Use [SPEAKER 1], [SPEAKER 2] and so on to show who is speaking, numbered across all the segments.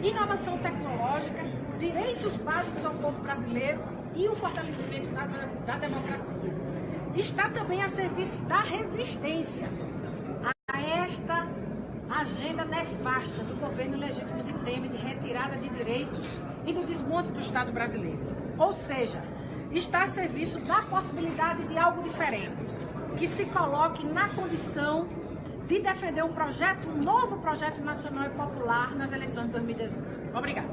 [SPEAKER 1] inovação tecnológica, direitos básicos ao povo brasileiro e o fortalecimento da democracia. Está também a serviço da resistência a esta agenda nefasta do governo legítimo de Temer de retirada de direitos e do desmonte do Estado brasileiro. Ou seja, está a serviço da possibilidade de algo diferente, que se coloque na condição de defender um novo projeto nacional e popular nas eleições de 2018. Obrigada.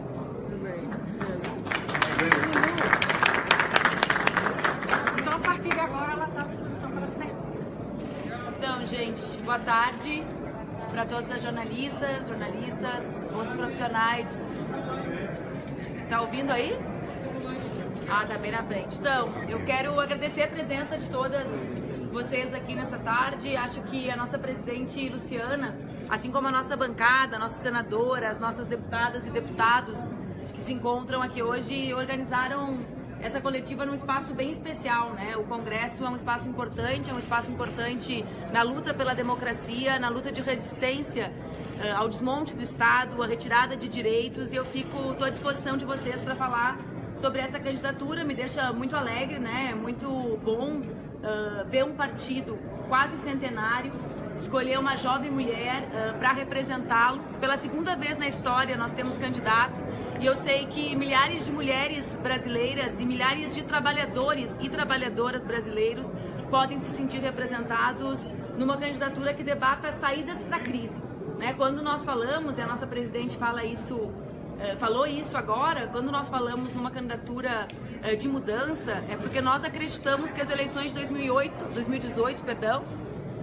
[SPEAKER 1] Então, a partir de agora, ela está à disposição para as perguntas.
[SPEAKER 2] Então, gente, boa tarde para todas as jornalistas, outros profissionais. Tá ouvindo aí? Ah, tá bem na frente. Então, eu quero agradecer a presença de todas vocês aqui nessa tarde. Acho que a nossa presidente Luciana, assim como a nossa bancada, a nossa senadora, as nossas deputadas e deputados que se encontram aqui hoje, organizaram essa coletiva num espaço bem especial, né? O Congresso é um espaço importante na luta pela democracia, na luta de resistência ao desmonte do Estado, à retirada de direitos, e eu estou à disposição de vocês para falar sobre essa candidatura. Me deixa muito alegre, né? Muito bom ver um partido quase centenário escolher uma jovem mulher para representá-lo. Pela segunda vez na história nós temos candidato, e eu sei que milhares de mulheres brasileiras e milhares de trabalhadores e trabalhadoras brasileiros podem se sentir representados numa candidatura que debata saídas para a crise, né? Quando nós falamos, e a nossa presidente falou isso agora, quando nós falamos numa candidatura de mudança, é porque nós acreditamos que as eleições de 2018,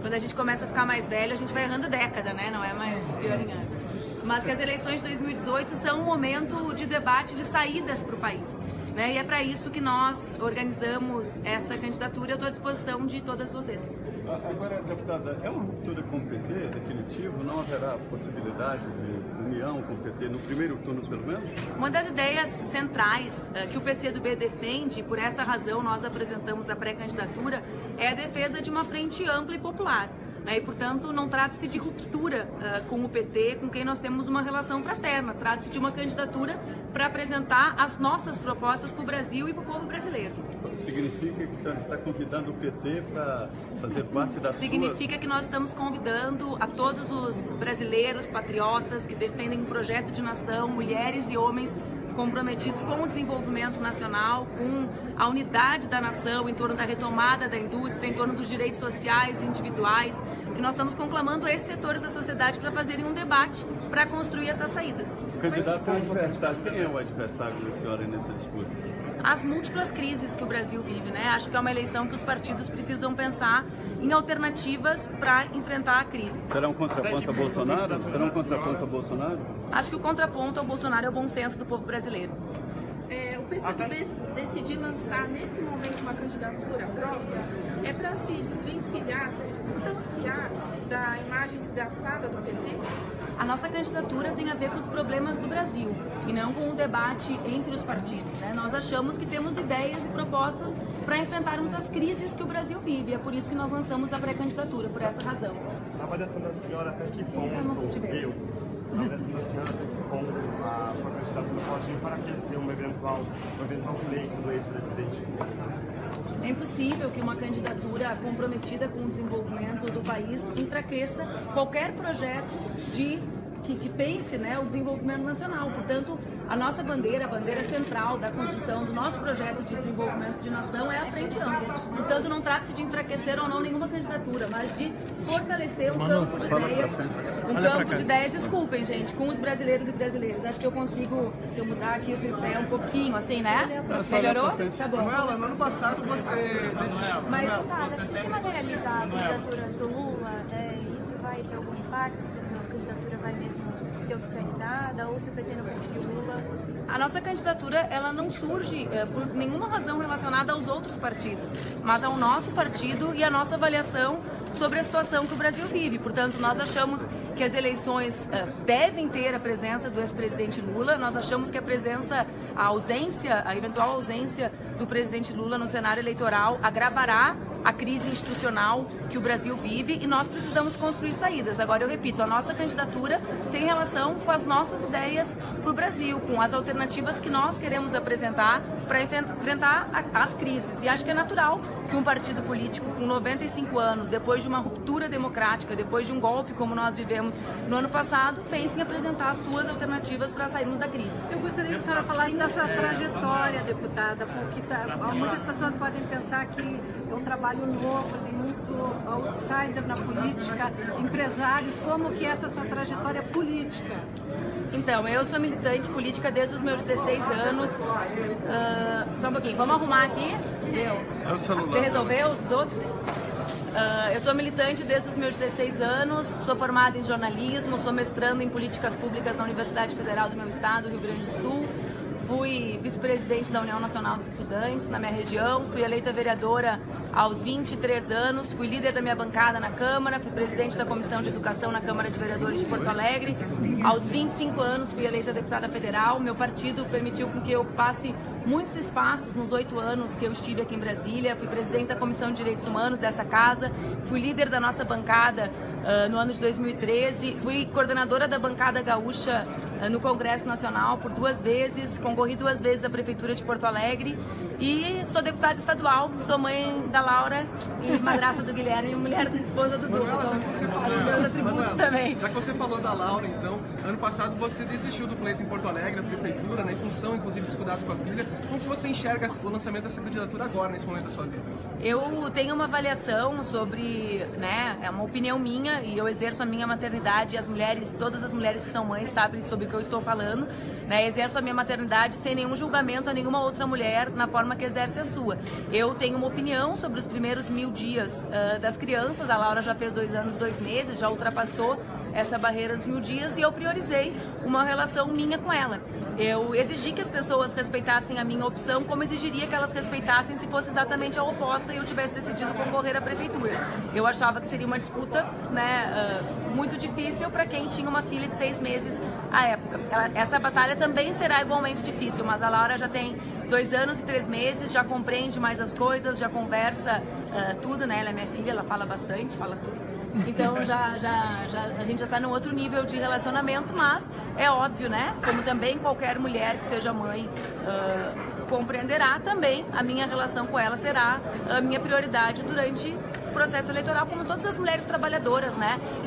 [SPEAKER 2] quando a gente começa a ficar mais velho, a gente vai errando década, né? Não é mais de ano em ano. Mas que as eleições de 2018 são um momento de debate de saídas para o país, né? E é para isso que nós organizamos essa candidatura. Eu estou à disposição de todas vocês.
[SPEAKER 3] Agora, deputada, é uma ruptura com o PT definitivo? Não haverá possibilidade de união com o PT no primeiro turno, pelo menos?
[SPEAKER 2] Uma das ideias centrais que o PCdoB defende, por essa razão nós apresentamos a pré-candidatura, é a defesa de uma frente ampla e popular. E, portanto, não trata-se de ruptura com o PT, com quem nós temos uma relação fraterna. Trata-se de uma candidatura para apresentar as nossas propostas para o Brasil e para o povo brasileiro.
[SPEAKER 3] Significa que a senhora está convidando o PT para fazer parte da
[SPEAKER 2] Significa que nós estamos convidando a todos os brasileiros, patriotas, que defendem um projeto de nação, mulheres e homens comprometidos com o desenvolvimento nacional, com a unidade da nação em torno da retomada da indústria, em torno dos direitos sociais e individuais, que nós estamos conclamando esses setores da sociedade para fazerem um debate para construir essas saídas.
[SPEAKER 3] O candidato é adversário. Quem é o adversário da senhora nessa disputa?
[SPEAKER 2] As múltiplas crises que o Brasil vive, né? Acho que é uma eleição que os partidos precisam pensar em alternativas para enfrentar a crise.
[SPEAKER 3] Será um contraponto a Bolsonaro? Será um contraponto a Bolsonaro?
[SPEAKER 2] Acho que o contraponto ao Bolsonaro é o bom senso do povo brasileiro.
[SPEAKER 4] O PCdoB decidir lançar nesse momento uma candidatura própria é para se desvencilhar, se distanciar da imagem desgastada do PT?
[SPEAKER 2] A nossa candidatura tem a ver com os problemas do Brasil e não com o debate entre os partidos, né? Nós achamos que temos ideias e propostas para enfrentarmos as crises que o Brasil vive. É por isso que nós lançamos a pré-candidatura, por essa razão.
[SPEAKER 5] A avaliação da senhora até que ponto a avaliação da senhora até que ponto a sua candidatura pode enfraquecer um eventual pleito do ex-presidente?
[SPEAKER 2] É impossível que uma candidatura comprometida com o desenvolvimento do país enfraqueça qualquer projeto que pense, né, o desenvolvimento nacional. Portanto, a nossa bandeira, a bandeira central da construção do nosso projeto de desenvolvimento de nação é a frente ampla. Portanto, não trata-se de enfraquecer ou não nenhuma candidatura, mas de fortalecer um campo de ideias, desculpem, gente, com os brasileiros e brasileiras. Acho que eu consigo, se eu mudar aqui o tripé um pouquinho, assim, né? Melhorou? Tá bom.
[SPEAKER 6] Manuela, no ano passado você desistiu.
[SPEAKER 2] Mas,
[SPEAKER 7] Se materializar a candidatura do Lula, isso vai ter algum impacto? Se a sua candidatura vai mesmo ser oficializada ou se o PT não conseguir o Lula?
[SPEAKER 2] A nossa candidatura, ela não surge por nenhuma razão relacionada aos outros partidos, mas ao nosso partido e à nossa avaliação sobre a situação que o Brasil vive. Portanto, nós achamos que as eleições devem ter a presença do ex-presidente Lula. Nós achamos que a eventual ausência do presidente Lula no cenário eleitoral agravará a crise institucional que o Brasil vive e nós precisamos construir saídas. Agora, eu repito, a nossa candidatura tem relação com as nossas ideias para o Brasil, com as alternativas que nós queremos apresentar para enfrentar as crises. E acho que é natural que um partido político com 95 anos, depois de uma ruptura democrática, depois de um golpe como nós vivemos no ano passado, pense em apresentar as suas alternativas para sairmos da crise.
[SPEAKER 1] Eu gostaria que a senhora falasse da sua trajetória, deputada, porque muitas pessoas podem pensar que é um trabalho novo, tem muito outsider na política, empresários. Como que é essa sua trajetória política?
[SPEAKER 2] Então, eu sou militante política desde os meus 16 anos. Só um pouquinho, vamos arrumar aqui?
[SPEAKER 3] É o celular.
[SPEAKER 2] Você resolveu os outros? Eu sou militante desde os meus 16 anos, sou formada em jornalismo, sou mestrando em políticas públicas na Universidade Federal do meu estado, Rio Grande do Sul. Fui vice-presidente da União Nacional dos Estudantes na minha região, fui eleita vereadora aos 23 anos, fui líder da minha bancada na Câmara, fui presidente da Comissão de Educação na Câmara de Vereadores de Porto Alegre. Aos 25 anos fui eleita deputada federal, meu partido permitiu que eu ocupasse muitos espaços nos 8 anos que eu estive aqui em Brasília, fui presidente da Comissão de Direitos Humanos dessa casa, fui líder da nossa bancada no ano de 2013, fui coordenadora da bancada gaúcha no Congresso Nacional por 2 vezes, concorri 2 vezes à Prefeitura de Porto Alegre e sou deputada estadual, sou mãe da Laura e madrasta do Guilherme e mulher da esposa do Dudu. São meus atributos também.
[SPEAKER 6] Já que você falou da Laura, então, ano passado você desistiu do pleito em Porto Alegre, da Prefeitura, em função, inclusive, dos cuidados com a filha. Como que você enxerga o lançamento dessa candidatura agora, nesse momento da sua vida?
[SPEAKER 2] Eu tenho uma avaliação sobre, é uma opinião minha e eu exerço a minha maternidade e as mulheres, todas as mulheres que são mães sabem sobre o que eu estou falando, exerço a minha maternidade sem nenhum julgamento a nenhuma outra mulher na forma que exerce a sua. Eu tenho uma opinião sobre os primeiros 1000 dias das crianças, a Laura já fez 2 anos, 2 meses, já ultrapassou essa barreira dos 1000 dias e eu priorizei uma relação minha com ela. Eu exigi que as pessoas respeitassem a minha opção, como exigiria que elas respeitassem se fosse exatamente a oposta e eu tivesse decidido concorrer à prefeitura. Eu achava que seria uma disputa, muito difícil para quem tinha uma filha de 6 meses à época. Essa batalha também será igualmente difícil, mas a Laura já tem 2 anos e 3 meses, já compreende mais as coisas, já conversa tudo, Ela é minha filha, ela fala bastante, fala tudo. Então a gente já está num outro nível de relacionamento, mas é óbvio, como também qualquer mulher que seja mãe compreenderá, também a minha relação com ela será a minha prioridade durante o processo eleitoral, como todas as mulheres trabalhadoras,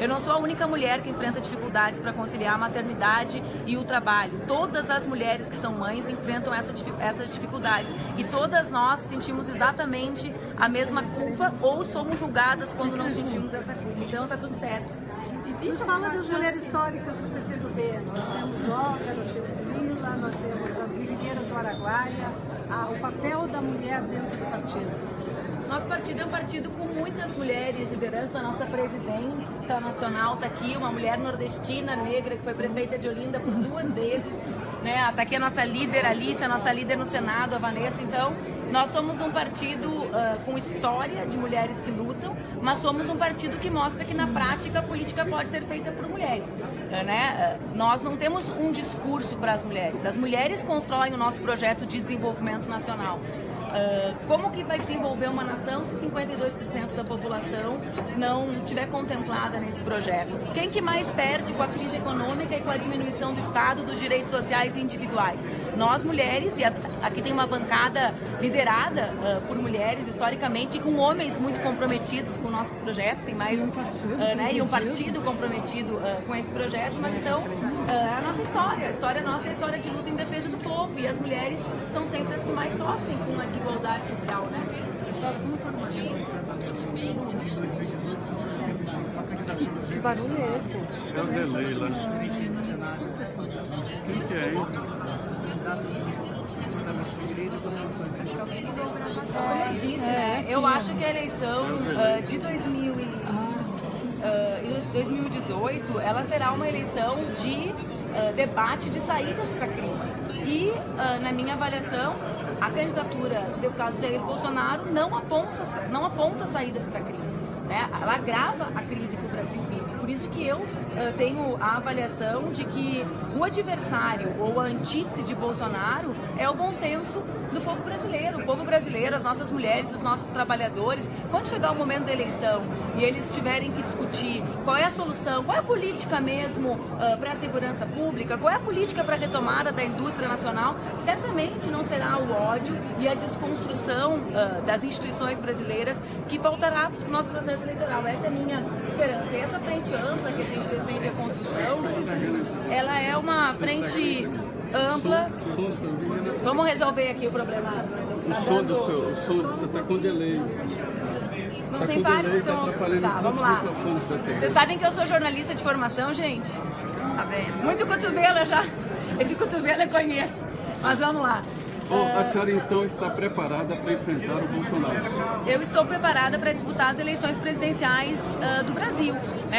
[SPEAKER 2] Eu não sou a única mulher que enfrenta dificuldades para conciliar a maternidade e o trabalho. Todas as mulheres que são mães enfrentam essas dificuldades e todas nós sentimos exatamente a mesma culpa ou somos julgadas quando não sentimos essa culpa. Então tá tudo certo.
[SPEAKER 1] Nos fala das mulheres históricas do PCdoB. Nós temos Olga, nós temos Lila, nós temos as guerrilheiras do Araguaia, o papel da mulher dentro do partido.
[SPEAKER 2] Nosso partido é um partido com muitas mulheres, liderança. A nossa presidenta nacional está aqui, uma mulher nordestina, negra, que foi prefeita de Olinda por 2 vezes. Está aqui a nossa líder, Alice, a nossa líder no Senado, a Vanessa. Então, nós somos um partido com história de mulheres que lutam, mas somos um partido que mostra que na prática a política pode ser feita por mulheres. Nós não temos um discurso para as mulheres constroem o nosso projeto de desenvolvimento nacional. Como que vai desenvolver uma nação se 52% da população não estiver contemplada nesse projeto? Quem que mais perde com a crise econômica e com a diminuição do Estado dos direitos sociais e individuais? Nós mulheres, e aqui tem uma bancada liderada por mulheres historicamente e com homens muito comprometidos com o nosso projeto, tem mais e um partido comprometido com esse projeto, mas então a nossa história, a história nossa é a história de luta em defesa do povo e as mulheres são sempre as que mais sofrem com a desigualdade social,
[SPEAKER 1] Que barulho é esse?
[SPEAKER 3] É o delay lá. O que é isso?
[SPEAKER 2] Eu acho que a eleição de 2018 ela será uma eleição de debate de saídas para a crise. E, na minha avaliação, a candidatura do deputado Jair Bolsonaro não aponta saídas para a crise. Ela agrava a crise que o Brasil vive. Por isso que eu tenho a avaliação de que o adversário ou a antítese de Bolsonaro é o bom senso do povo brasileiro. O povo brasileiro, as nossas mulheres, os nossos trabalhadores, quando chegar o momento da eleição e eles tiverem que discutir qual é a solução, qual é a política mesmo para a segurança pública, qual é a política para a retomada da indústria nacional, certamente não será o ódio e a desconstrução das instituições brasileiras que pautará o nosso processo eleitoral. Essa é a minha esperança. E essa frente ampla que a gente defende a construção, ela é uma frente ampla. Vamos resolver aqui o problema.
[SPEAKER 3] O som você está com delay.
[SPEAKER 2] Não tem vários que estão... Tá, vamos lá. Vocês sabem que eu sou jornalista de formação, gente? Tá vendo? Muito cotovelo já. Esse cotovelo eu conheço. Mas vamos lá.
[SPEAKER 3] Bom, a senhora então está preparada para enfrentar o Bolsonaro?
[SPEAKER 2] Eu estou preparada para disputar as eleições presidenciais do Brasil.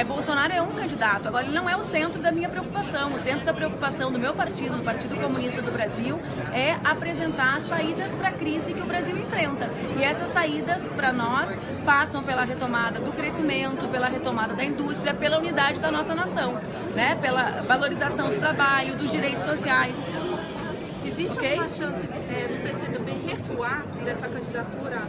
[SPEAKER 2] Bolsonaro é um candidato, agora ele não é o centro da minha preocupação. O centro da preocupação do meu partido, do Partido Comunista do Brasil, é apresentar saídas para a crise que o Brasil enfrenta. E essas saídas, para nós, passam pela retomada do crescimento, pela retomada da indústria, pela unidade da nossa nação, pela valorização do trabalho, dos direitos sociais.
[SPEAKER 4] Existe alguma chance do PCdoB recuar dessa candidatura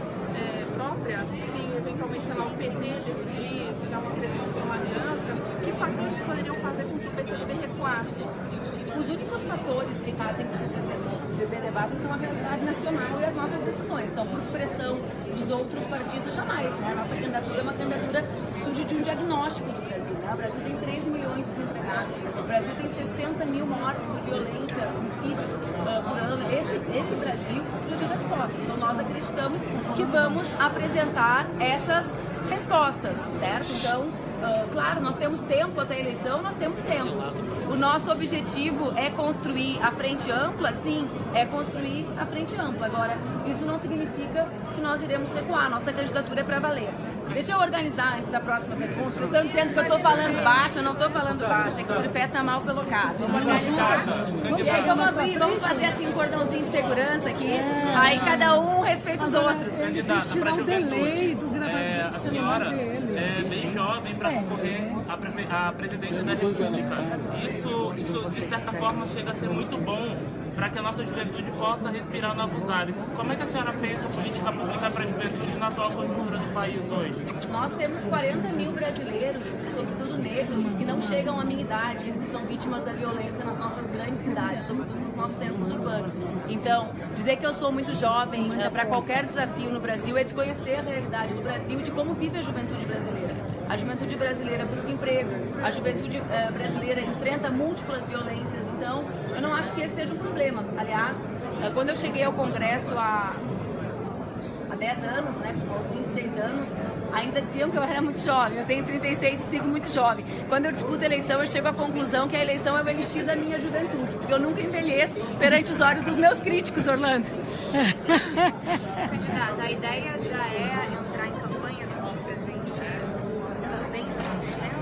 [SPEAKER 4] própria, se eventualmente o PT decidir fizer uma pressão por uma aliança? Que fatores poderiam fazer com que o PCdoB recuasse?
[SPEAKER 2] Os únicos fatores que fazem com que o PCdoB debata são a realidade nacional e as nossas decisões. Então, por pressão dos outros partidos, jamais. A nossa candidatura é uma candidatura que surge de um diagnóstico do Brasil. O Brasil tem 13 milhões de desempregados, o Brasil tem 60 mil mortes por violência, homicídios por ano. Esse Brasil precisa de respostas. Então nós acreditamos que vamos apresentar essas respostas, certo? Então, claro, nós temos tempo até a eleição, nós temos tempo. O nosso objetivo é construir a frente ampla, sim, é construir a frente ampla. Agora, isso não significa que nós iremos recuar, nossa candidatura é para valer. Deixa eu organizar antes da próxima pergunta. Vocês estão dizendo que eu estou falando baixo, eu não estou falando baixo, é que o tripé está mal colocado. Vamos organizar. E aí vamos abrir, vamos fazer assim um cordãozinho de segurança aqui, aí cada um respeita os outros.
[SPEAKER 8] Candidata, para a juventude, a senhora é bem jovem para concorrer à presidência da República. Isso, de certa forma, chega a ser muito bom para que a nossa juventude possa respirar novos ares. Como é que a senhora pensa a política pública para a juventude na atual conjuntura do país hoje?
[SPEAKER 2] Nós temos 40 mil brasileiros, sobretudo negros, que não chegam à minha idade, que são vítimas da violência nas nossas grandes cidades, sobretudo nos nossos centros urbanos. Então, dizer que eu sou muito jovem para qualquer desafio no Brasil é desconhecer a realidade do Brasil e de como vive a juventude brasileira. A juventude brasileira busca emprego, a juventude brasileira enfrenta múltiplas violências, então eu não acho que esse seja um problema. Aliás, quando eu cheguei ao Congresso há 10 anos, aos 26 anos, ainda diziam que eu era muito jovem. Eu tenho 36 e sigo muito jovem. Quando eu disputo a eleição, eu chego à conclusão que a eleição é o elixir da minha juventude, porque eu nunca envelheço perante os olhos dos meus críticos, Orlando.
[SPEAKER 7] Candidata, a ideia já é entrar em campanha, assim, como o presidente também está acontecendo?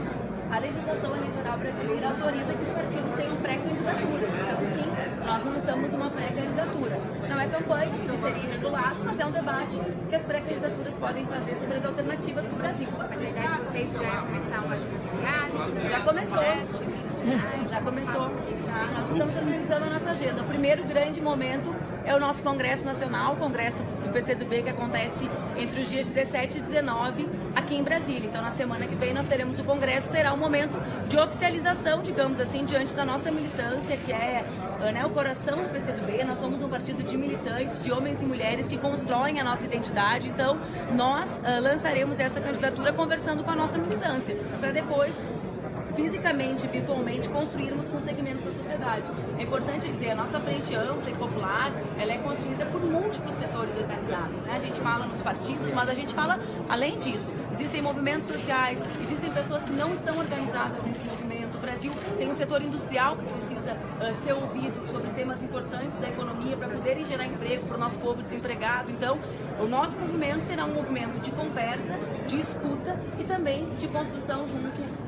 [SPEAKER 2] A legislação eleitoral brasileira autoriza que os partidos tenham pré-candidaturas. Então, sim, nós lançamos uma pré-candidatura. Não é campanha, não seria regulado, mas é um debate que as pré-candidaturas podem fazer sobre as alternativas para o Brasil.
[SPEAKER 7] Mas a ideia de vocês já é começar uma atividade?
[SPEAKER 2] Já começou. Já começou. Nós estamos organizando a nossa agenda. O primeiro grande momento é o nosso Congresso Nacional, o Congresso do PCdoB, que acontece entre os dias 17 e 19 aqui em Brasília. Então, na semana que vem, nós teremos o Congresso. Será um momento de oficialização, digamos assim, diante da nossa militância, que é o coração do PCdoB. Nós somos um partido de militantes, de homens e mulheres que constroem a nossa identidade. Então, nós lançaremos essa candidatura conversando com a nossa militância, para depois, fisicamente, virtualmente, construirmos com segmentos da sociedade. É importante dizer, a nossa frente ampla e popular, ela é construída por múltiplos setores organizados. A gente fala nos partidos, mas a gente fala além disso. Existem movimentos sociais, existem pessoas que não estão organizadas nesse movimento. O Brasil tem um setor industrial que precisa ser ouvido sobre temas importantes da economia para poderem gerar emprego para o nosso povo desempregado. Então, o nosso movimento será um movimento de conversa, de escuta e também de construção junto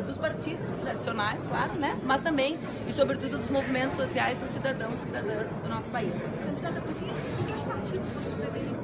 [SPEAKER 2] dos partidos tradicionais, claro, mas também e sobretudo dos movimentos sociais dos cidadãos e cidadãs do nosso país.
[SPEAKER 7] Candidata, por que os partidos vocês preferem